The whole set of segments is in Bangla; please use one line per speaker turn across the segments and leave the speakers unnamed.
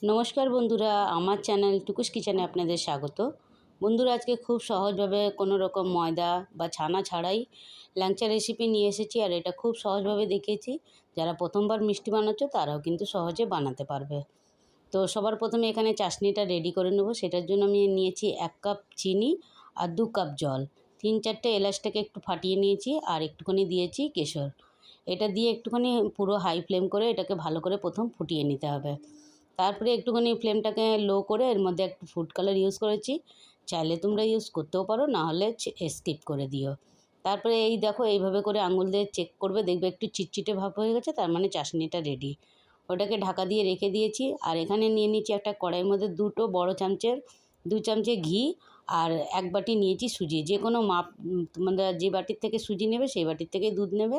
নমস্কার বন্ধুরা, আমার চ্যানেল টুকুস কিচেনে আপনাদের স্বাগত। বন্ধুরা, আজকে খুব সহজভাবে কোনো রকম ময়দা বা ছানা ছাড়াই ল্যাংচা রেসিপি নিয়ে এসেছি, আর এটা খুব সহজভাবে দেখিয়েছি। যারা প্রথমবার মিষ্টি বানাচ্ছো তারাও কিন্তু সহজে বানাতে পারবে। তো সবার প্রথমে এখানে চাশনিটা রেডি করে নেব। সেটার জন্য আমি নিয়েছি 1 কাপ চিনি আর 2 কাপ জল, 3-4টে এলাচটাকে একটু ফাটিয়ে নিয়েছি, আর একটুখানি দিয়েছি কেশর। এটা দিয়ে একটুখানি পুরো হাই ফ্লেম করে এটাকে ভালো করে প্রথম ফুটিয়ে নিতে হবে। তারপরে একটুখানি ফ্লেমটাকে লো করে এর মধ্যে একটু ফুড কালার ইউজ করেছি। চাইলে তোমরা ইউজ করতেও পারো, না হলে স্কিপ করে দিও। তারপরে এই দেখো, এইভাবে করে আঙুল দিয়ে চেক করবে, দেখবে একটু চিটচিটে ভাব হয়ে গেছে, তার মানে চাশনিটা রেডি। ওটাকে ঢাকা দিয়ে রেখে দিয়েছি। আর এখানে নিয়ে নিচ্ছি একটা কড়াইয়ের মধ্যে 2 বড় চামচের 2 চামচে ঘি, আর 1 বাটি নিয়েছি সুজি। যে কোনো মাপ, তোমরা যে বাটির থেকে সুজি নেবে সেই বাটির থেকেই দুধ নেবে।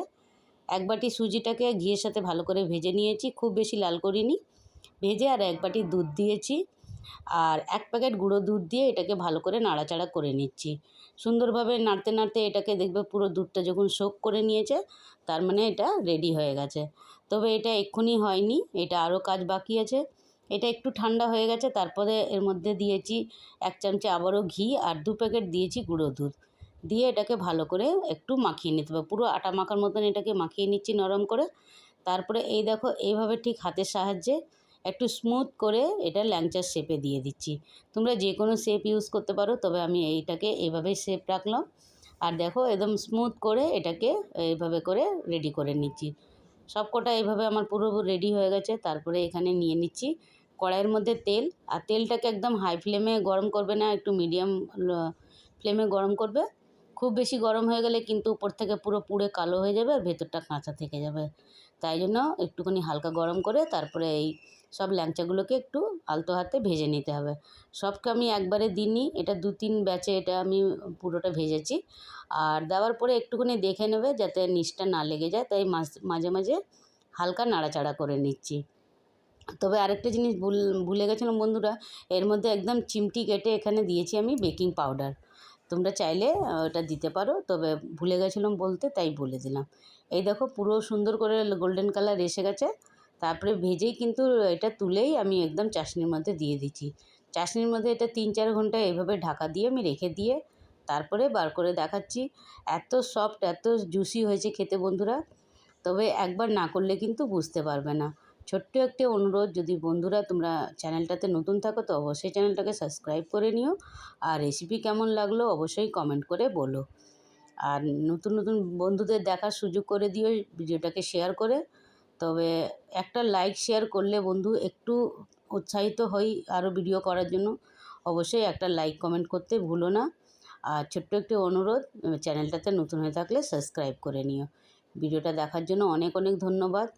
1 বাটি সুজিটাকে ঘিয়ের সাথে ভালো করে ভেজে নিয়েছি, খুব বেশি লাল করিনি। ভেজে আর 1 বাটি দুধ দিয়েছি, আর 1 প্যাকেট গুঁড়ো দুধ দিয়ে এটাকে ভালো করে নাড়াচাড়া করে নিচ্ছি। সুন্দরভাবে নাড়তে নাড়তে এটাকে দেখবে পুরো দুধটা যখন সোক করে নিয়েছে, তার মানে এটা রেডি হয়ে গেছে। তবে এটা এক্ষুনি হয়নি, এটা আরও কাজ বাকি আছে। এটা একটু ঠান্ডা হয়ে গেছে, তারপরে এর মধ্যে দিয়েছি 1 চামচে আবারও ঘি, আর 2 প্যাকেট দিয়েছি গুঁড়ো দুধ দিয়ে এটাকে ভালো করে একটু মাখিয়ে নিতে হবে। পুরো আটা মাখার মতন এটাকে মাখিয়ে নিচ্ছি নরম করে। তারপরে এই দেখো, এইভাবে ঠিক হাতের সাহায্যে একটু স্মুথ করে এটা ল্যাংচার শেপে দিয়ে দিচ্ছি। তোমরা যে কোনো শেপ ইউজ করতে পারো, তবে আমি এইটাকে এইভাবেই শেপ রাখলাম। আর দেখো, একদম স্মুথ করে এটাকে এইভাবে করে রেডি করে নিচ্ছি। সবকটা এইভাবে আমার পুরো রেডি হয়ে গেছে। তারপরে এখানে নিয়ে নিচ্ছি কড়াইয়ের মধ্যে তেল, আর তেলটাকে একদম হাই ফ্লেমে গরম করবে না, একটু মিডিয়াম ফ্লেমে গরম করবে। খুব বেশি গরম হয়ে গেলে কিন্তু উপর থেকে পুরো পুড়ে কালো হয়ে যাবে আর ভেতরটা কাঁচা থেকে যাবে। তাই জন্য একটুখানি হালকা গরম করে তারপরে এই সব ল্যাংচাগুলোকে একটু আলতো হাতে ভেজে নিতে হবে। সবকে আমি একবারে দিইনি, এটা 2-3 ব্যাচে এটা আমি পুরোটা ভেজেছি। আর দেওয়ার পরে একটুখানি দেখে নেবে যাতে নিচটা না লেগে যায়, তাই মাঝে মাঝে হালকা নাড়াচাড়া করে নিচ্ছি। তবে আরেকটা জিনিস ভুলে গেছিলাম বন্ধুরা, এর মধ্যে একদম চিমটি কেটে এখানে দিয়েছি আমি বেকিং পাউডার। তোমরা চাইলে ওটা দিতে পারো, তবে ভুলে গেছিলাম বলতে, তাই বলে দিলাম। এই দেখো, পুরো সুন্দর করে গোল্ডেন কালার এসে গেছে। তারপরে ভেজেই কিন্তু এটা তুলেই আমি একদম চাশনির মধ্যে দিয়ে দিচ্ছি। চাশনির মধ্যে এটা 3-4 ঘন্টা এইভাবে ঢাকা দিয়ে আমি রেখে দিয়ে তারপরে বার করে দেখাচ্ছি। এত সফট, এত জুসি হয়েছে খেতে বন্ধুরা। তবে একবার না করলে কিন্তু বুঝতে পারবে না। ছোট্ট একটি অনুরোধ, যদি বন্ধুরা তোমরা চ্যানেলটাতে নতুন থাকো তো অবশ্যই চ্যানেলটাকে সাবস্ক্রাইব করে নিও। আর রেসিপি কেমন লাগলো অবশ্যই কমেন্ট করে বলো। আর নতুন নতুন বন্ধুদের দেখার সুযোগ করে দিও ভিডিওটাকে শেয়ার করে। তবে একটা লাইক শেয়ার করলে বন্ধু একটু উৎসাহিত হই আরও ভিডিও করার জন্য। অবশ্যই একটা লাইক কমেন্ট করতে ভুলো না। আর ছোট্ট একটি অনুরোধ, চ্যানেলটাতে নতুন হয়ে থাকলে সাবস্ক্রাইব করে নিও। ভিডিওটা দেখার জন্য অনেক অনেক ধন্যবাদ।